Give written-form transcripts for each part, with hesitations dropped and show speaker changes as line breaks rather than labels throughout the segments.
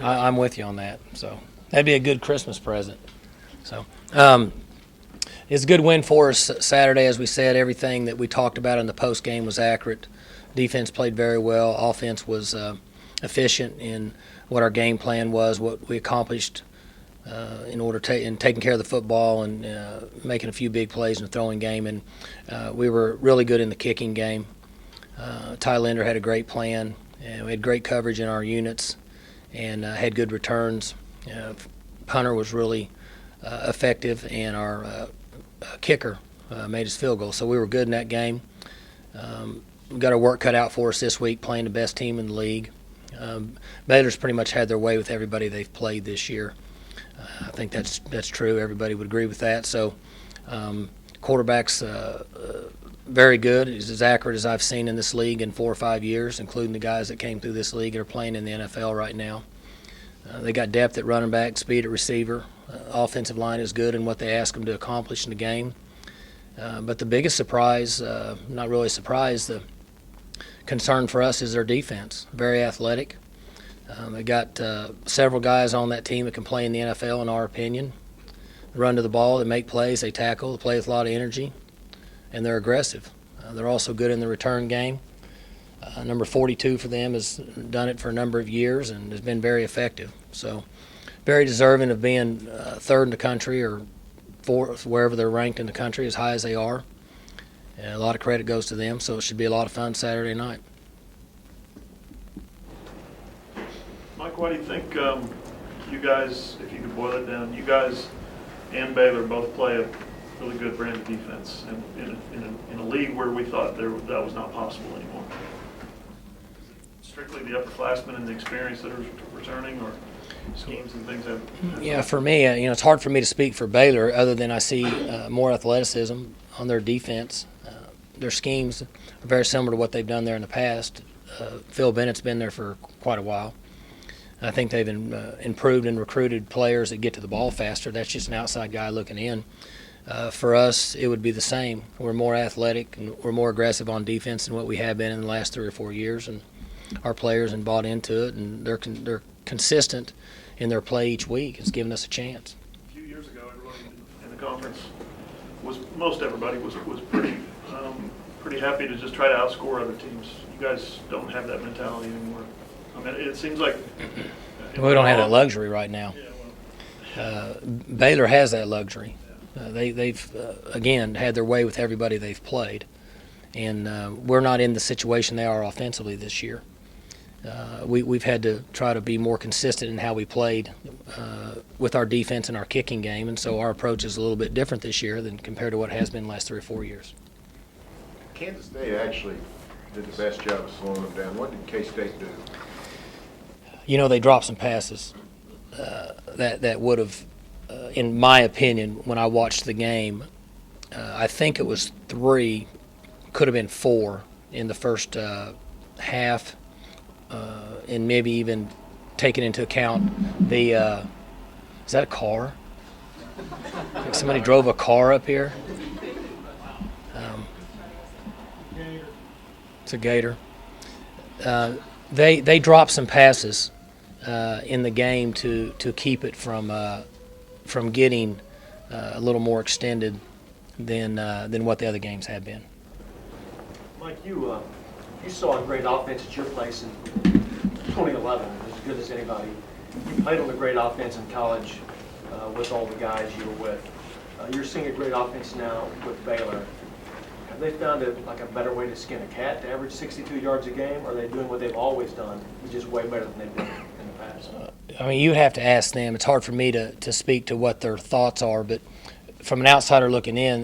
I'm with you on that. So that'd be a good Christmas present. So it's a good win for us Saturday. As we said, everything that we talked about in the post game was accurate. Defense played very well. Offense was efficient in what our game plan was, what we accomplished in order to in taking care of the football and making a few big plays in the throwing game. And we were really good in the kicking game. Ty Linder had a great plan. And we had great coverage in our units and had good returns. Punter was really effective, and our kicker made his field goal. So we were good in that game. We got our work cut out for us this week, playing the best team in the league. Baylor's pretty much had their way with everybody they've played this year. I think that's true. Everybody would agree with that. So quarterback's very good. He's as accurate as I've seen in this league in 4 or 5 years, including the guys that came through this league and are playing in the NFL right now. They got depth at running back, speed at receiver. Offensive line is good in what they ask them to accomplish in the game. But the biggest surprise, not really a surprise, the concern for us is their defense. Very athletic. They got several guys on that team that can play in the NFL, in our opinion. They run to the ball, they make plays, they tackle, they play with a lot of energy, and they're aggressive. They're also good in the return game. Number 42 for them has done it for a number of years and has been very effective. So very deserving of being third in the country or fourth, wherever they're ranked in the country, as high as they are. And a lot of credit goes to them, so it should be a lot of fun Saturday night.
Mike, why do you think you guys, if you could boil it down, you guys and Baylor both play a really good brand of defense in a league where we thought that was not possible anymore? Strictly the upperclassmen and the experience that are returning, or schemes and things that?
Yeah, for me, it's hard for me to speak for Baylor other than I see more athleticism on their defense. Their schemes are very similar to what they've done there in the past. Phil Bennett's been there for quite a while. I think they've improved and recruited players that get to the ball faster. That's just an outside guy looking in. For us, it would be the same. We're more athletic and we're more aggressive on defense than what we have been in the last 3 or 4 years, and our players have bought into it, and they're consistent in their play each week. It's given us a chance.
A few years ago, everybody in the conference most everybody was pretty happy to just try to outscore other teams. You guys don't have that mentality anymore. I mean, it seems like
we don't have that luxury right now.
Yeah,
Baylor has that luxury. They've again had their way with everybody they've played, and we're not in the situation they are offensively this year. We've had to try to be more consistent in how we played with our defense and our kicking game, and so our approach is a little bit different this year than compared to what it has been the last 3 or 4 years.
Kansas State actually did the best job of slowing them down. What did K-State do?
They dropped some passes that would have, in my opinion, when I watched the game, I think it was 3, could have been 4 in the first half, and maybe even taking into account the is that a car? I think somebody drove a car up here. It's a gator. They dropped some passes in the game to keep it from getting a little more extended than what the other games have been.
Mike, you saw a great offense at your place in 2011, as good as anybody. You played on a great offense in college with all the guys you were with. You're seeing a great offense now with Baylor. Have they found a better way to skin a cat to average 62 yards a game, or are they doing what they've always done, which is way better than they've done in the past?
I mean, you have to ask them. It's hard for me to speak to what their thoughts are, but from an outsider looking in,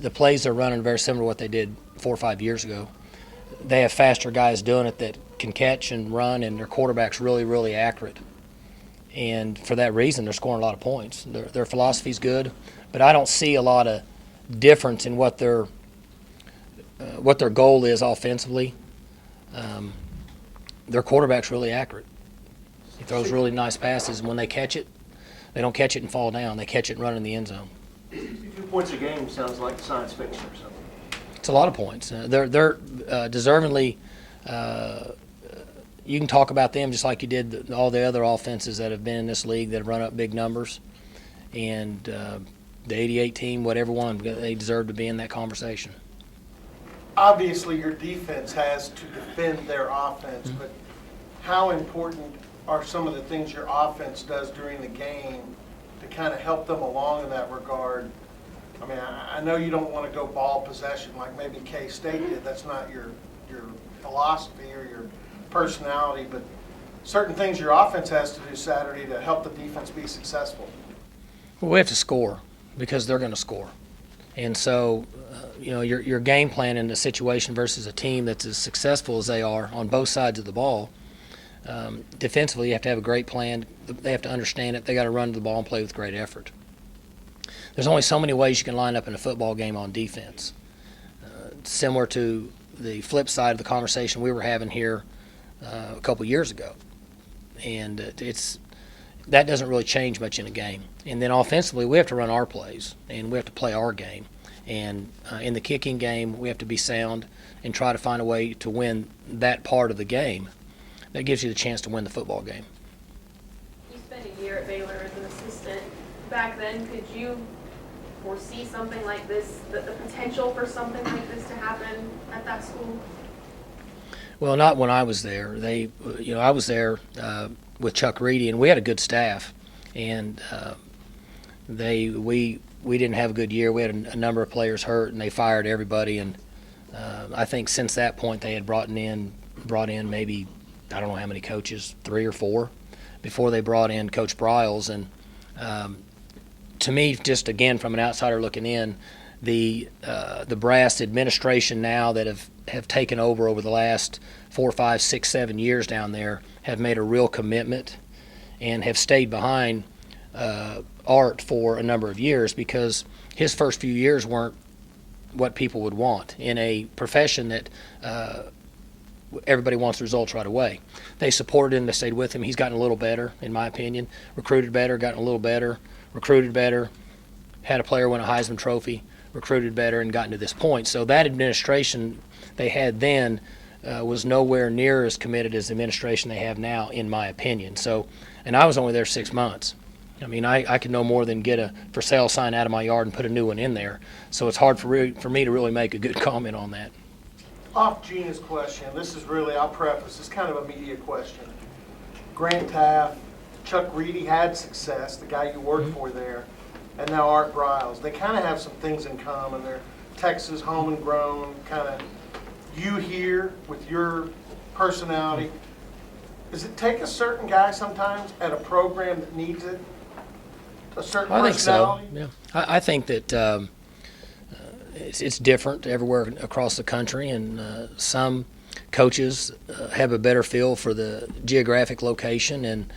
the plays they're running are very similar to what they did 4 or 5 years ago. They have faster guys doing it that can catch and run, and their quarterback's really, really accurate. And for that reason, they're scoring a lot of points. Their philosophy's good, but I don't see a lot of difference in what their goal is offensively. Their quarterback's really accurate. He throws really nice passes, and when they catch it, they don't catch it and fall down. They catch it and run in the end zone.
2 points a game sounds like science fiction or something.
It's a lot of points. They're deservingly, you can talk about them just like you did all the other offenses that have been in this league that have run up big numbers. And the 88 team, whatever one, they deserve to be in that conversation.
Obviously, your defense has to defend their offense, but how important are some of the things your offense does during the game to kind of help them along in that regard? I mean, I know you don't want to go ball possession like maybe K-State did. That's not your philosophy or your personality, but certain things your offense has to do Saturday to help the defense be successful.
Well, we have to score because they're going to score. And so, your game plan in a situation versus a team that's as successful as they are on both sides of the ball, defensively you have to have a great plan. They have to understand it. They got to run to the ball and play with great effort. There's only so many ways you can line up in a football game on defense. Similar to the flip side of the conversation we were having here a couple years ago. And that doesn't really change much in a game. And then offensively, we have to run our plays, and we have to play our game. And in the kicking game, we have to be sound and try to find a way to win that part of the game. That gives you the chance to win the football game.
You spent a year at Baylor as an assistant. Back then, could you foresee something like this, the potential for something like this to happen at that school?
Well, not when I was there. I was there with Chuck Reedy, and we had a good staff, and we didn't have a good year. We had a number of players hurt, and they fired everybody. And I think since that point, they had brought in maybe, I don't know how many coaches, 3 or 4, before they brought in Coach Briles. And to me, just again from an outsider looking in, the brass administration now that have taken over the last 4, 5, 6, 7 years down there have made a real commitment and have stayed behind Art for a number of years, because his first few years weren't what people would want in a profession that everybody wants results right away. They supported him, they stayed with him. He's gotten a little better, in my opinion. Recruited better, gotten a little better, recruited better, had a player win a Heisman Trophy, recruited better, and gotten to this point. So that administration they had then was nowhere near as committed as the administration they have now, in my opinion. So, and I was only there 6 months. I mean, I could no more than get a for sale sign out of my yard and put a new one in there. So it's hard for me to really make a good comment on that.
Off Gina's question, this is really, I'll preface, it's kind of a media question. Grant Taft, Chuck Reedy had success, the guy you worked for there, and now Art Briles. They kind of have some things in common. They're Texas, home and grown, kind of you here with your personality. Does it take a certain guy sometimes at a program that needs it? A certain personality?
I think so, yeah. I think that it's different everywhere across the country, and some coaches have a better feel for the geographic location and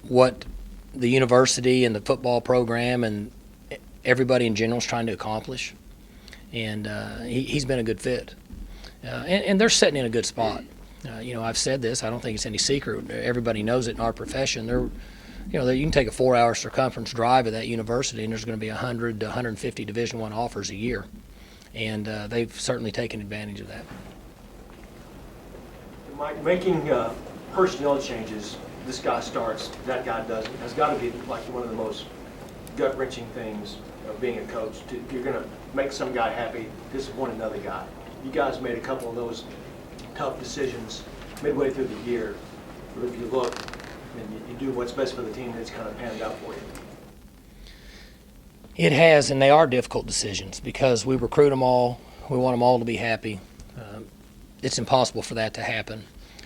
what the university and the football program and everybody in general is trying to accomplish. And he's been a good fit. And they're sitting in a good spot. I've said this. I don't think it's any secret. Everybody knows it in our profession. You can take a 4-hour circumference drive at that university, and there's going to be 100 to 150 Division I offers a year. And they've certainly taken advantage of that.
Mike, making personnel changes, this guy starts, that guy doesn't, has got to be like one of the most gut-wrenching things of being a coach. You're going to make some guy happy, disappoint another guy. You guys made a couple of those tough decisions midway through the year. But if you look and you do what's best for the team, it's kind of panned out for you.
It has, and they are difficult decisions because we recruit them all. We want them all to be happy. It's impossible for that to happen.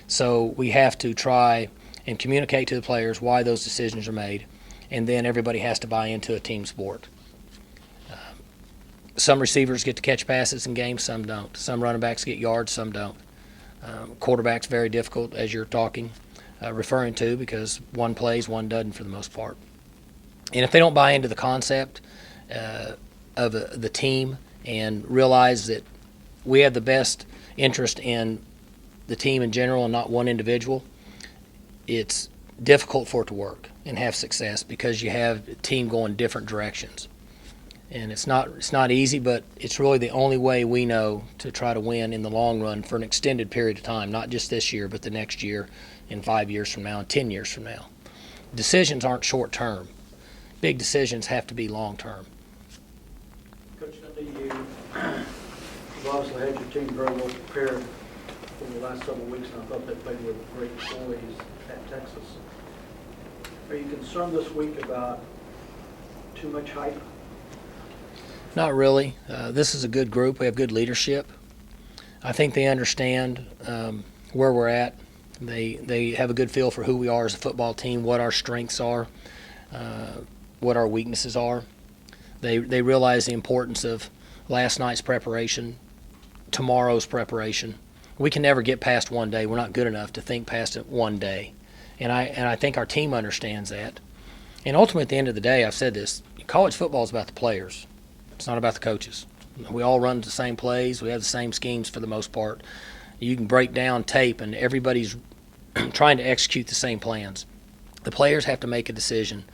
So we have to try and communicate to the players why those decisions are made, and then everybody has to buy into a team sport. Some receivers get to catch passes in games, some don't. Some running backs get yards, some don't. Quarterback's very difficult, as you're referring to, because one plays, one doesn't for the most part. And if they don't buy into the concept of the team and realize that we have the best interest in the team in general and not one individual, it's difficult for it to work and have success because you have a team going different directions. And it's not easy, but it's really the only way we know to try to win in the long run for an extended period of time, not just this year, but the next year, and 5 years from now, and 10 years from now. Decisions aren't short term. Big decisions have to be long term.
Coach Gundy, you've obviously had your team very well prepared for the last several weeks, and I thought they played with great poise at Texas. Are you concerned this week about too much hype?
Not really. This is a good group. We have good leadership. I think they understand where we're at. They have a good feel for who we are as a football team, what our strengths are, what our weaknesses are. They realize the importance of last night's preparation, tomorrow's preparation. We can never get past one day. We're not good enough to think past it one day. And I think our team understands that. And ultimately, at the end of the day, I've said this, college football is about the players. It's not about the coaches. We all run the same plays. We have the same schemes for the most part. You can break down tape, and everybody's trying to execute the same plans. The players have to make a decision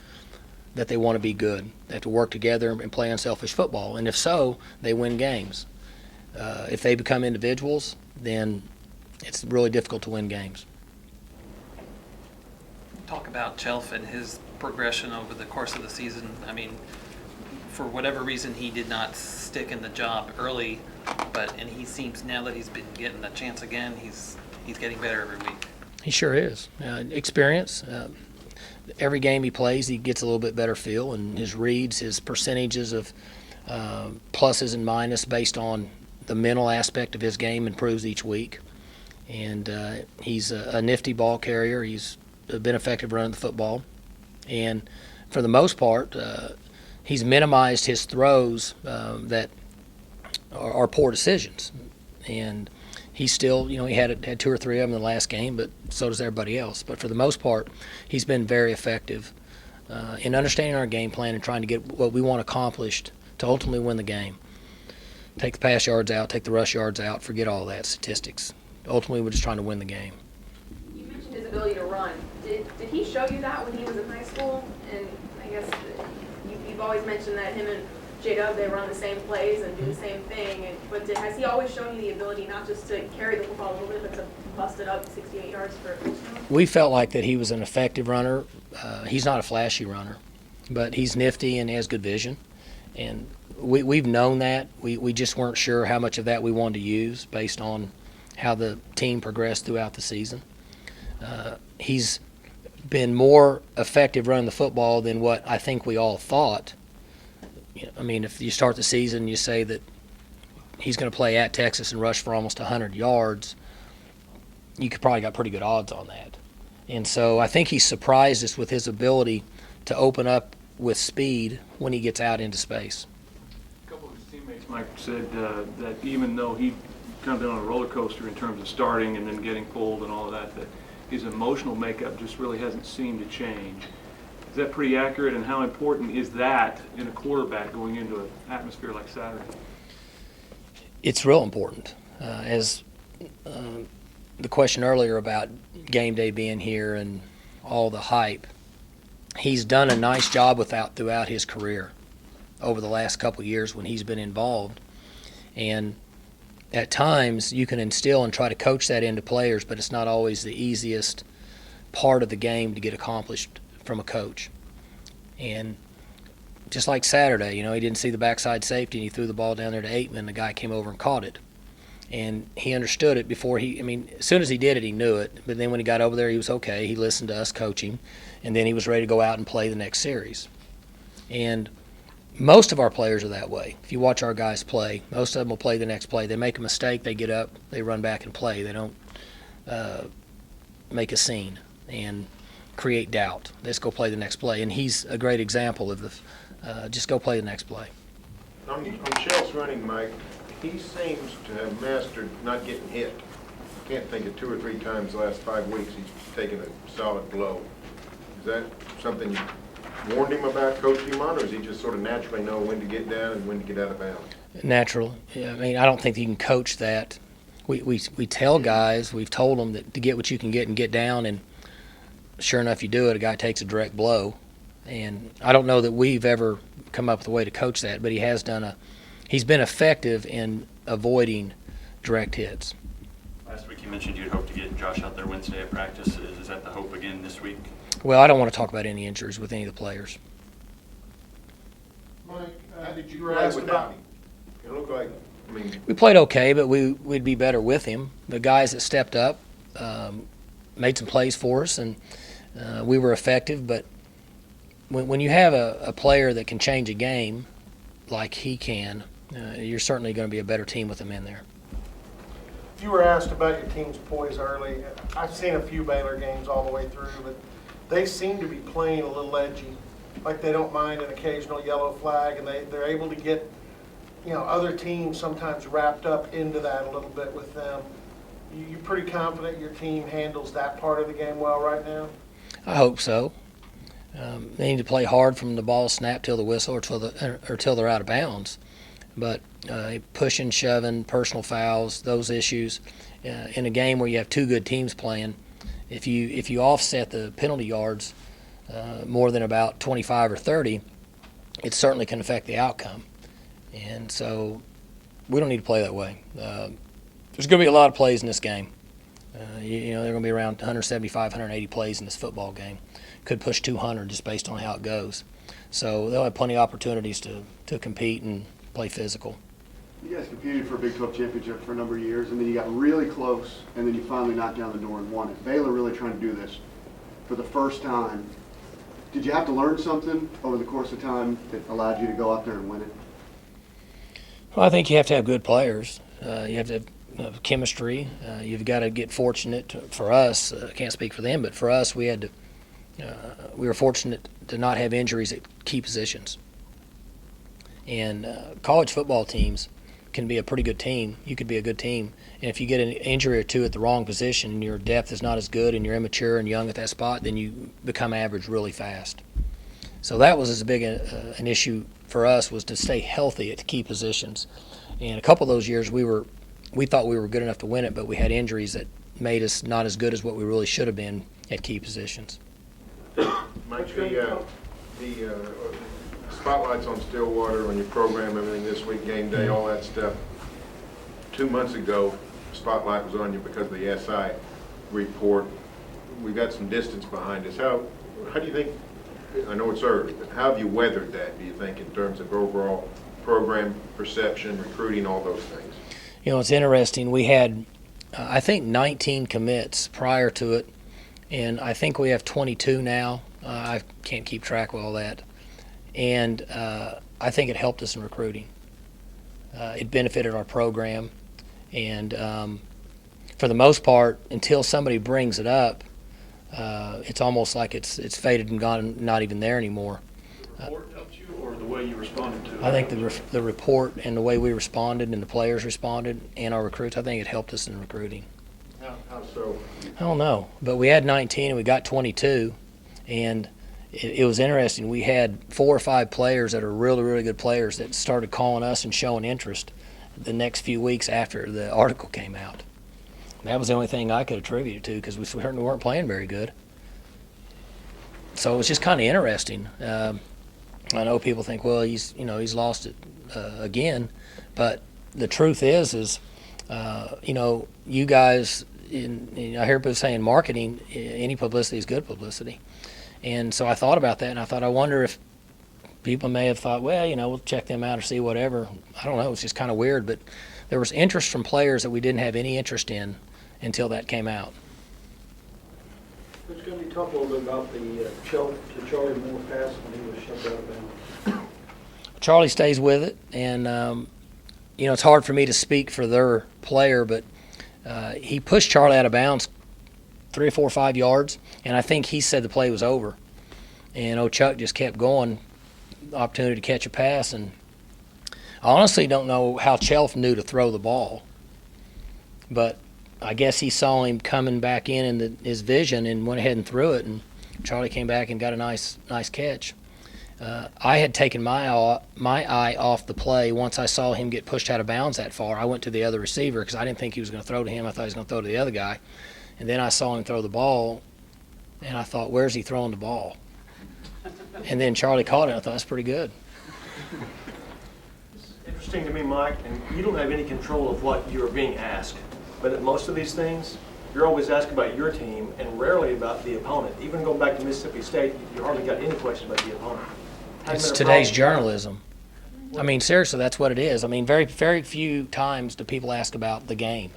that they want to be good. They have to work together and play unselfish football. And if so, they win games. If they become individuals, then it's really difficult to win games.
Talk about Chelf and his progression over the course of the season. I mean, for whatever reason, he did not stick in the job early, and he seems, now that he's been getting the chance again, he's getting better every week.
He sure is. Experience. Every game he plays, he gets a little bit better feel, and his reads, his percentages of pluses and minuses based on the mental aspect of his game improves each week. And he's a nifty ball carrier. He's been effective running the football. And for the most part, he's minimized his throws that are poor decisions. And he's still, he had 2 or 3 of them in the last game, but so does everybody else. But for the most part, he's been very effective in understanding our game plan and trying to get what we want accomplished to ultimately win the game. Take the pass yards out, take the rush yards out, forget all that statistics. Ultimately, we're just trying to win the game.
You mentioned his ability to run. Did he show you that when he was in high school? And I guess you've always mentioned that him and J-Dub, they run the same plays and do the same thing. But has he always shown you the ability not just to carry the football a little bit, but to bust it up 68 yards for a touchdown?
We felt like that he was an effective runner. He's not a flashy runner, but he's nifty and has good vision. And we've known that. We just weren't sure how much of that we wanted to use based on how the team progressed throughout the season. He's been more effective running the football than what I think we all thought. I mean, if you start the season, you say that he's going to play at Texas and rush for almost 100 yards, you could probably got pretty good odds on that. And so I think he surprised us with his ability to open up with speed when he gets out into space.
A couple of his teammates, Mike, said that even though he kind of been on a roller coaster in terms of starting and then getting pulled and all of that, that his emotional makeup just really hasn't seemed to change. Is that pretty accurate, and how important is that in a quarterback going into an atmosphere like Saturday?
It's real important. As the question earlier about game day being here and all the hype, he's done a nice job throughout his career over the last couple of years when he's been involved. And at times you can instill and try to coach that into players, but it's not always the easiest part of the game to get accomplished from a coach. And just like Saturday, he didn't see the backside safety and he threw the ball down there to Aitman. The guy came over and caught it. And he understood it before as soon as he did it, he knew it. But then when he got over there, he was okay. He listened to us coach him, and then he was ready to go out and play the next series. And most of our players are that way. If you watch our guys play, most of them will play the next play. They make a mistake, they get up, they run back and play. They don't make a scene and create doubt. Let's go play the next play. And he's a great example of just go play the next play.
On Shelf's running, Mike, he seems to have mastered not getting hit. I can't think of 2 or 3 times the last 5 weeks he's taken a solid blow. Is that something you warned him about, coached him on, or does he just sort of naturally know when to get down and when to get out of bounds?
Natural. Yeah, I don't think you can coach that. We tell guys, we've told them that to get what you can get and get down, and sure enough, you do it. A guy takes a direct blow, And I don't know that we've ever come up with a way to coach that, but he's been effective in avoiding direct hits.
Last week you mentioned you'd hope to get Josh out there Wednesday at practice. Is that the hope again this week?
Well, I don't want to talk about any injuries with any of the players.
Mike, how did
you
you
were
play
asked
without
about-
him? It looked like, I mean,
We played okay, but we'd be better with him. The guys that stepped up made some plays for us, and we were effective. But when you have a player that can change a game like he can, you're certainly going to be a better team with him in there.
You were asked about your team's poise early. I've seen a few Baylor games all the way through, but they seem to be playing a little edgy, like they don't mind an occasional yellow flag, and they're able to get, other teams sometimes wrapped up into that a little bit with them. You pretty confident your team handles that part of the game well right now?
I hope so. They need to play hard from the ball snap till the whistle or till they're out of bounds. But pushing, shoving, personal fouls, those issues, in a game where you have two good teams playing, if you offset the penalty yards more than about 25 or 30, it certainly can affect the outcome. And so we don't need to play that way. There's going to be a lot of plays in this game. There are going to be around 175, 180 plays in this football game. Could push 200 just based on how it goes. So they'll have plenty of opportunities to compete and play physical.
You guys competed for a Big 12 championship for a number of years, and then you got really close, and then you finally knocked down the door and won it. Baylor really trying to do this for the first time. Did you have to learn something over the course of time that allowed you to go out there and win it?
Well, I think you have to have good players. You have to have chemistry. You've got to get fortunate. For us, I can't speak for them, but for us, we were fortunate to not have injuries at key positions. And college football teams can be a pretty good team. You could be a good team. And if you get an injury or two at the wrong position and your depth is not as good and you're immature and young at that spot, then you become average really fast. So that was as big an issue for us, was to stay healthy at key positions. And a couple of those years we thought we were good enough to win it, but we had injuries that made us not as good as what we really should have been at key positions.
Mike, the spotlights on Stillwater, on your program, everything this week, game day, all that stuff. 2 months ago, spotlight was on you because of the SI report. We've got some distance behind us. How do you think, I know it's early, but how have you weathered that, do you think, in terms of overall program perception, recruiting, all those things?
It's interesting. We had, I think, 19 commits prior to it, and I think we have 22 now. I can't keep track of all that. And I think it helped us in recruiting. It benefited our program. And for the most part, until somebody brings it up, it's almost like it's faded and gone, not even there anymore.
The report helped you, or the way you responded to it?
I think the report and the way we responded and the players responded and our recruits, I think it helped us in recruiting.
How so?
I don't know, but we had 19 and we got 22, and it was interesting. We had 4 or 5 players that are really, really good players that started calling us and showing interest the next few weeks after the article came out. That was the only thing I could attribute it to, because we certainly weren't playing very good. So it was just kind of interesting. I know people think, well, he's lost it again, but the truth is you guys. I hear people saying marketing, any publicity is good publicity. And so I thought about that, and I wonder if people may have thought, well, we'll check them out or see whatever. I don't know. It's just kind of weird. But there was interest from players that we didn't have any interest in until that came out.
Coach Gundy, talk a little bit about the Charlie Moore pass when he was shoved out of bounds.
Charlie stays with it, and it's hard for me to speak for their player, but he pushed Charlie out of bounds 3 or 4 or 5 yards, and I think he said the play was over. And Chuck just kept going, opportunity to catch a pass, and I honestly don't know how Chelf knew to throw the ball, but I guess he saw him coming back in his vision and went ahead and threw it, and Charlie came back and got a nice catch. I had taken my eye off the play once I saw him get pushed out of bounds that far. I went to the other receiver because I didn't think he was going to throw to him. I thought he was going to throw to the other guy. And then I saw him throw the ball, and I thought, where's he throwing the ball? And then Charlie caught it. I thought that's pretty good.
It's interesting to me, Mike, and you don't have any control of what you're being asked. But at most of these things, you're always asked about your team and rarely about the opponent. Even going back to Mississippi State, you hardly got any questions about the opponent. Hasn't
It's
been a
today's
problem.
journalism. I mean, seriously, that's what it is. I mean, very, very few times do people ask about the game.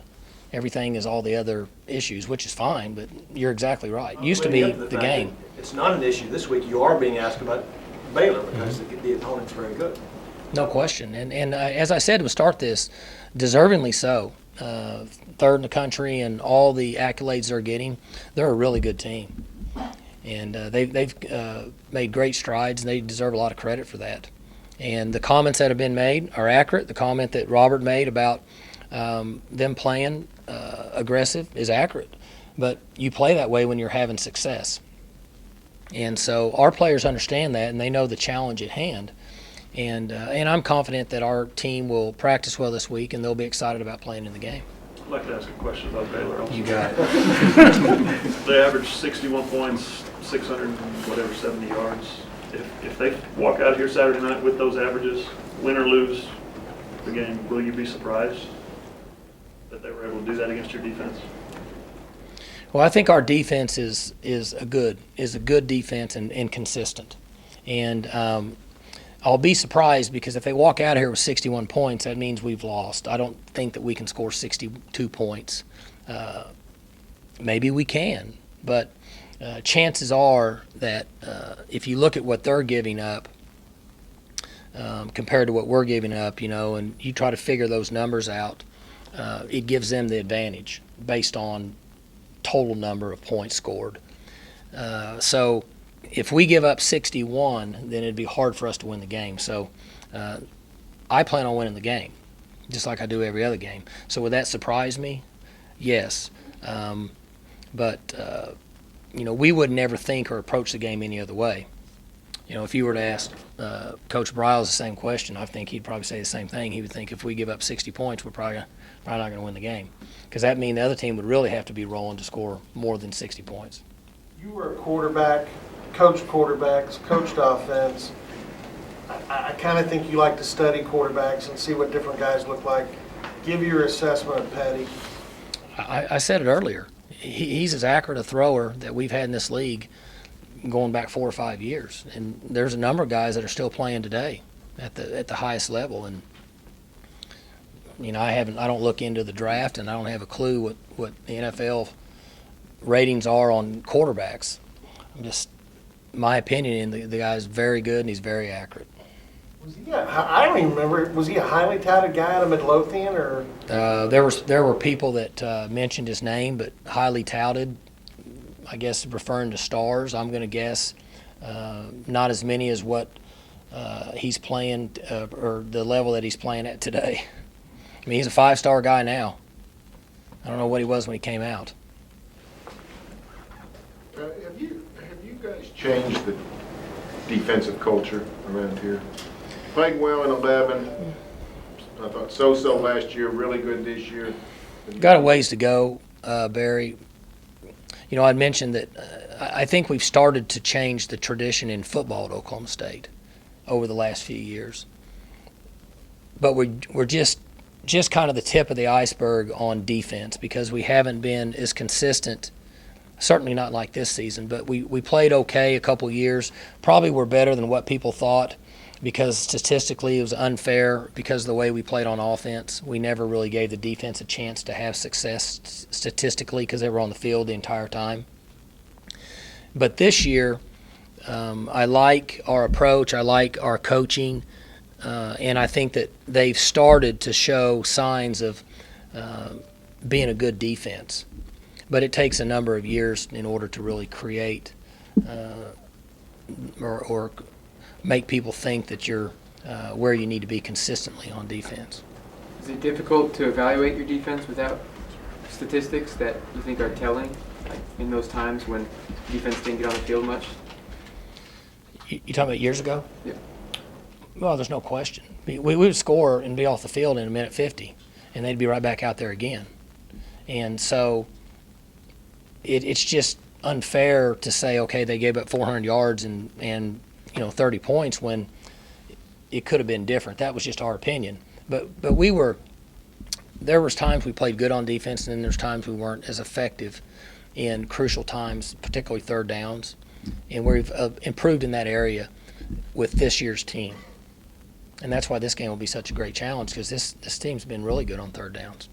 Everything is all the other issues, which is fine, but you're exactly right. Used to be
Leading up
the
fact
game.
that It's not an issue this week. You are being asked about Baylor because the opponent's very good.
No question. And as I said to start this, deservingly so. Third in the country and all the accolades they're getting, they're a really good team. And they've made great strides, and they deserve a lot of credit for that. And the comments that have been made are accurate. The comment that Robert made about them playing aggressive is accurate. But you play that way when you're having success. And so our players understand that, and they know the challenge at hand. And I'm confident that our team will practice well this week, and they'll be excited about playing in the game.
I'd like to ask a question about Baylor also.
You got it.
They averaged 61 points, 70 yards. If they walk out here Saturday night with those averages, win or lose the game, will you be surprised that they were able to do that against your defense?
Well, I think our defense is a good defense and consistent. And I'll be surprised because if they walk out here with 61 points, that means we've lost. I don't think that we can score 62 points. Maybe we can, but chances are that if you look at what they're giving up compared to what we're giving up, and you try to figure those numbers out, it gives them the advantage based on total number of points scored. So if we give up 61, then it'd be hard for us to win the game. So I plan on winning the game, just like I do every other game. So would that surprise me? Yes. But we would never think or approach the game any other way. If you were to ask Coach Briles the same question, I think he'd probably say the same thing. He would think if we give up 60 points, we're probably not going to win the game. Because that means the other team would really have to be rolling to score more than 60 points.
You were a quarterback, coached quarterbacks, coached offense. I kind of think you like to study quarterbacks and see what different guys look like. Give your assessment of Petty.
I said it earlier. He's as accurate a thrower that we've had in this league going back 4 or 5 years. And there's a number of guys that are still playing today at the highest level. And I don't look into the draft, and I don't have a clue what the NFL ratings are on quarterbacks. My opinion, and the guy's very good and he's very accurate.
I don't even remember. Was he a highly touted guy out of Midlothian, or?
There were people that mentioned his name, but highly touted, I guess referring to stars. I'm going to guess not as many as what he's playing or the level that he's playing at today. I mean, he's a 5-star guy now. I don't know what he was when he came out.
Have you guys changed the defensive culture around here? Played well in 11. I thought so-so last year, really good this year.
Got a ways to go, Barry. I'd mentioned that I think we've started to change the tradition in football at Oklahoma State over the last few years. But we're just kind of the tip of the iceberg on defense because we haven't been as consistent, certainly not like this season, but we played okay a couple years. Probably were better than what people thought because statistically it was unfair because of the way we played on offense. We never really gave the defense a chance to have success statistically because they were on the field the entire time. But this year, I like our approach. I like our coaching. And I think that they've started to show signs of being a good defense. But it takes a number of years in order to really create or make people think that you're where you need to be consistently on defense.
Is it difficult to evaluate your defense without statistics that you think are telling, like in those times when defense didn't get on the field much?
You talking about years ago?
Yeah.
Well, there's no question. We would score and be off the field in a minute 50, and they'd be right back out there again. And so it's just unfair to say, okay, they gave up 400 yards and 30 points when it could have been different. That was just our opinion. But there was times we played good on defense, and then there's times we weren't as effective in crucial times, particularly third downs. And we've improved in that area with this year's team. And that's why this game will be such a great challenge, because this team's been really good on third downs.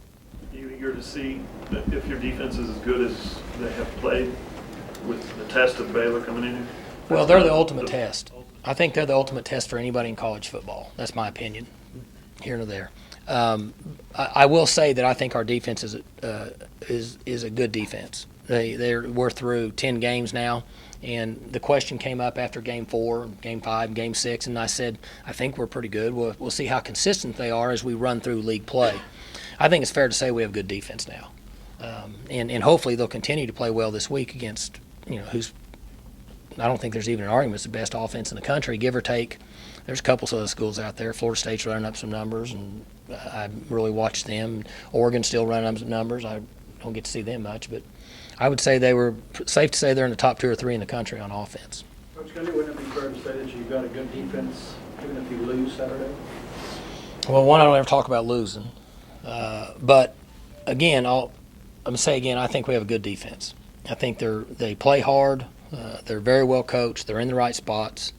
You eager to see that if your defense is as good as they have played with the test of Baylor coming in here?
Well, they're the ultimate test. I think they're the ultimate test for anybody in college football. That's my opinion, here and there. I will say that I think our defense is a good defense. We're through 10 games now, and the question came up after Game 4, Game 5, Game 6, and I said, I think we're pretty good. We'll see how consistent they are as we run through league play. I think it's fair to say we have good defense now, and hopefully they'll continue to play well this week against who's. I don't think there's even an argument it's the best offense in the country, give or take. There's a couple of other schools out there. Florida State's running up some numbers, and I really watched them. Oregon's still running up some numbers. I don't get to see them much, but I would say they were safe to say they're in the top 2 or 3 in the country on offense.
Coach Gundy, wouldn't it be fair to say that you've got a good defense even if you lose Saturday?
Well, one, I don't ever talk about losing. But, again, I'm going to say again, I think we have a good defense. I think they play hard. They're very well coached. They're in the right spots.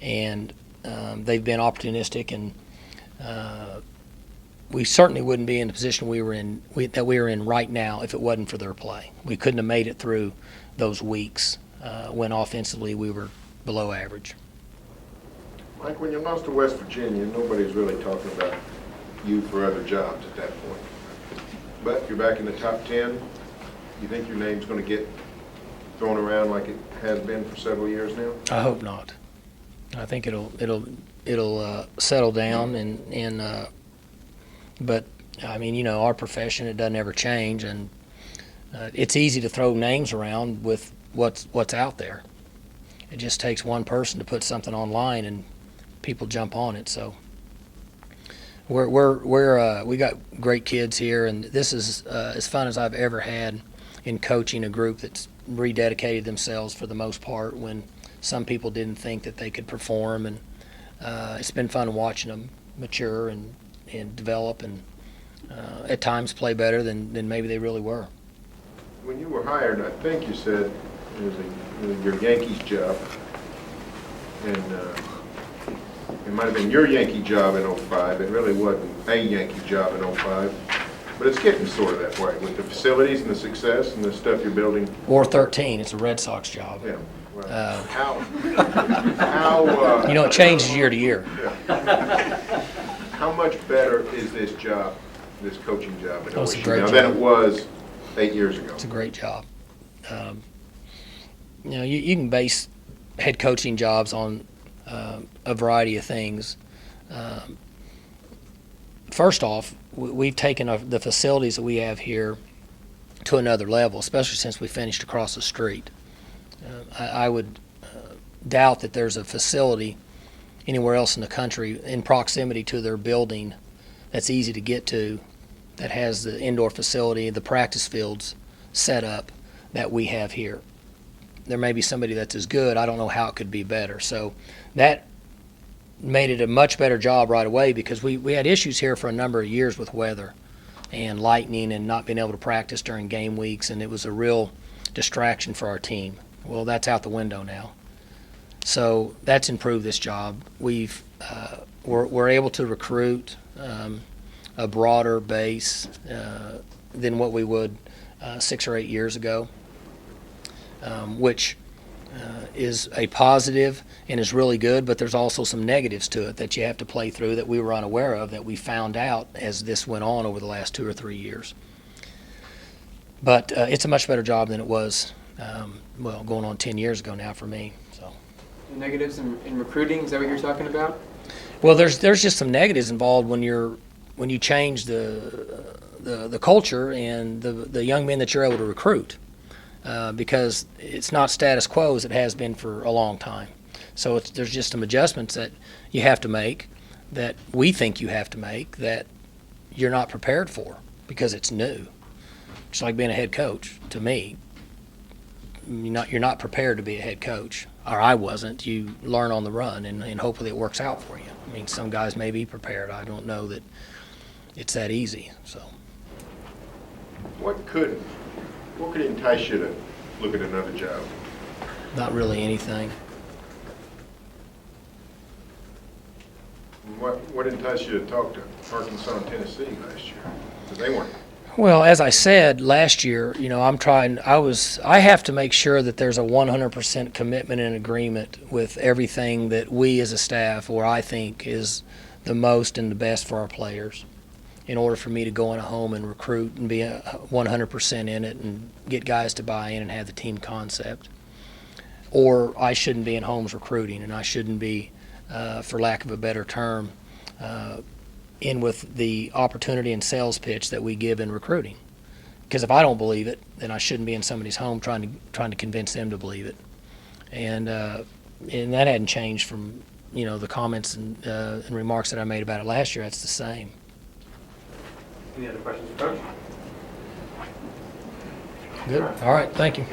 And they've been opportunistic. And we certainly wouldn't be in the position we were in right now if it wasn't for their play. We couldn't have made it through those weeks when offensively we were below average.
Mike, when you lost to West Virginia, nobody's really talking about you for other jobs at that point. But you're back in the top 10. You think your name's going to get thrown around like it has been for several years now?
I hope not. I think it'll settle down and but I mean, our profession, it doesn't ever change, and it's easy to throw names around with what's out there. It just takes one person to put something online and people jump on it. So we got great kids here, and this is as fun as I've ever had in coaching a group that's rededicated themselves for the most part when some people didn't think that they could perform, and it's been fun watching them mature and develop and at times play better than maybe they really were.
When you were hired, I think you said it was your Yankees job, and it might have been your Yankee job in 05. It really wasn't a Yankee job in 05. But it's getting sort of that way with the facilities and the success and the stuff you're building.
Or 13, it's a Red Sox job.
Yeah. Well, how
it changes year to year.
Yeah. How much better is this job, this coaching job at
It's a
OSU
great
now
job.
than it was 8 years ago?
It's a great job. You can base head coaching jobs on a variety of things. First off, we've taken the facilities that we have here to another level, especially since we finished across the street. I would doubt that there's a facility anywhere else in the country in proximity to their building that's easy to get to, that has the indoor facility, the practice fields set up that we have here. There may be somebody that's as good. I don't know how it could be better. So that made it a much better job right away, because we had issues here for a number of years with weather and lightning and not being able to practice during game weeks, and it was a real distraction for our team. Well, that's out the window now. So that's improved this job. We're able to recruit a broader base than what we would 6 or 8 years ago, which is a positive and is really good, but there's also some negatives to it that you have to play through that we were unaware of, that we found out as this went on over the last 2 or 3 years. But it's a much better job than it was, going on 10 years ago now for me. So.
The negatives in recruiting, is that what you're talking about?
Well, there's just some negatives involved when you change the culture and the young men that you're able to recruit. Because it's not status quo as it has been for a long time. So there's just some adjustments that you have to make, that we think you have to make, that you're not prepared for because it's new. Just like being a head coach, to me. you're not prepared to be a head coach, or I wasn't. You learn on the run, and hopefully it works out for you. I mean, some guys may be prepared. I don't know that it's that easy. So,
What could entice you to look at another job?
not really anything.
What enticed you to talk to Arkansas and Tennessee last year? Because they weren't.
Well, as I said last year, I have to make sure that there's a 100% commitment and agreement with everything that we as a staff, or I think is the most and the best for our players, in order for me to go in a home and recruit and be 100% in it and get guys to buy in and have the team concept. Or I shouldn't be in homes recruiting, and I shouldn't be, for lack of a better term, in with the opportunity and sales pitch that we give in recruiting. Because if I don't believe it, then I shouldn't be in somebody's home trying to convince them to believe it. And that hadn't changed from the comments and remarks that I made about it last year. That's the same.
Any other questions, Coach?
Good. All right. Thank you.